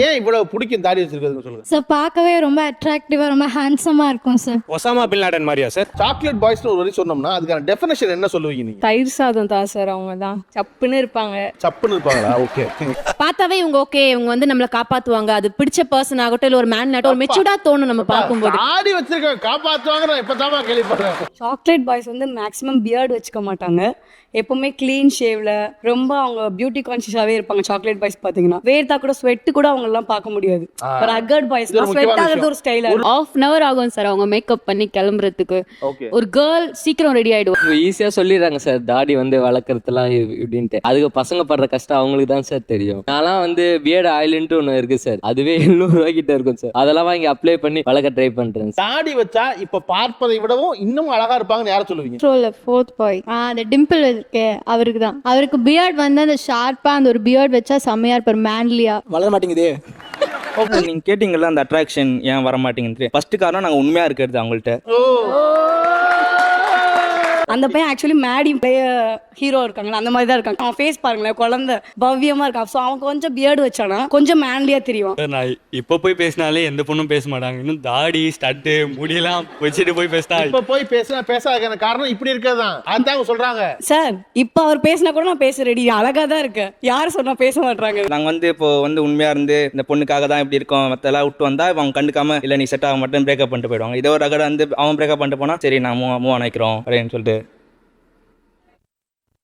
ஏன் இவ்வளவு பிடிக்கும் தாடி வச்சிருக்கிறதுன்னு சொல்லுங்க. சார் பார்க்கவே ரொம்ப அட்ராக்டிவா ரொம்ப ஹேண்ட்ஸமா இருக்கும் சார். ஒசாமா பின் லாடன் மாதிரியா சார்? சாக்லேட் பாய்ஸ்னு ஒரு வரி சொன்னோம்னா அதுக்கான டெஃபினேஷன் என்ன சொல்லுவீங்க நீங்க? தயிர் சாதம் தான் சார். அவங்க தான் சப்புன்னு இருப்பாங்க. சப்புன்னு இருப்பாங்களா? ஓகே. பார்த்தாவே இவங்க ஓகே, இவங்க வந்து நம்மள காப்பாத்துவாங்க. அது பிடிச்ச பர்சன் ஆகட்டும் இல்ல ஒரு மேன் ஆகட்டும் ஒரு மெச்சூர்டா தோணும் நம்ம பார்க்கும்போது. தாடி வச்சிருக்க காப்பாத்துவாங்க நான் இப்பதாமா கேள்விப்படுறேன். சாக்லேட் பாய்ஸ் வந்து மேக்ஸிமம் பியர்டு வச்சுக்க மாட்டாங்க. எப்பவுமே கிளீன் ஷேவ்ல ரொம்ப அவங்க பியூட்டி கான்ஷியஸாவே இருப்பாங்க. சாக்லேட் பாய்ஸ் பாத்தீங்கன்னா வேர்த்தா கூட ஸ்வெட் கூட அவங்க எல்லாம் பார்க்க முடியாது. ஒரு அகர்ட் பாய்ஸ் ஸ்வெட் ஆகிறது ஒரு ஸ்டைலா இருக்கும். ½ an hour ஆகும் சார் அவங்க மேக்கப் பண்ணி கிளம்புறதுக்கு. ஓகே. ஒரு கேர்ள் சீக்கிரம் ரெடி ஆயிடுவாங்க. ஈஸியா சொல்லிடுறாங்க சார் தாடி வந்து வளர்க்கறதுலாம் இப்படின்ட்டு. அதுக்கு பசங்க படுற கஷ்டம் அவங்களுக்கு தான் சார் தெரியும். நான்லாம் வந்து பியர்டு ஆயில்ன்ட்டு ஒன்று இருக்கு சார். அதுவே 700 ரூபாய் கிட்ட இருக்கும் சார். அதெல்லாம் வாங்கி அப்ளை பண்ணி வளர்க்க ட்ரை பண்றேன். தாடி வச்சா இப்ப பார்ப்பதை விடவும் இன்னும் அழகா இருப்பாங்கன்னு யாரை சொல்லுவீங்க? ரோல ஃபோர்த் பாய் அந்த டிம்பிள் இருக்கே அவருக்கு தான். அவருக்கு பியர்ட் வந்து அந்த ஷார்ப்பா அந்த ஒரு பியர்ட் வச்சா செம்மையா இருப்பார் மேன்லியா. வளர மாட்டேங்குதே. நீங்க கேட்டீங்கல்ல அந்த அட்ராக்ஷன் ஏன் வர மாட்டேங்குது. ஃபர்ஸ்ட் காரணம் நாங்க உண்மையா இருக்கிறது அவங்கள்ட்ட. அந்த பையன் ஆக்சுவலி மேடி ஹீரோ இருக்காங்களா அந்த மாதிரி தான் இருக்காங்க. அவன் ஃபேஸ் பாருங்களேன் குழந்தை பவ்யமா இருக்கான். ஸோ அவன் கொஞ்சம் பியர்டு வச்சானா கொஞ்சம் மேன்லியா தெரியும். நான் இப்போ போய் பேசினாலே எந்த பொண்ணும் பேச மாட்டாங்க. இன்னும் தாடி ஸ்டட்டு முடியெல்லாம் வச்சுட்டு போய் பேசினா இப்ப போய் பேசாத காரணம் இப்படி இருக்கதான் அதான் சொல்றாங்க. சார் இப்போ அவர் பேசினா கூட நான் பேச ரெடி. அழகா தான் இருக்கு. யார் சொன்னா பேச மாட்டாங்க. நாங்க வந்து இப்போ வந்து உண்மையா இருந்து இந்த பொண்ணுக்காக தான் இப்படி இருக்கோம் மத்தெல்லாம் விட்டு வந்தா அவங்க கண்டுக்காம இல்ல நீ செட் ஆக மட்டும் பிரேக்கப் பண்ணிட்டு போயிடுவாங்க. இதோ ஒரு அகட வந்து அவன் பிரேக்கப் பண்ணிட்டு போனா சரி நான் மூவ் ஆன் ஆயிக்கிறோம் அப்படின்னு சொல்லிட்டு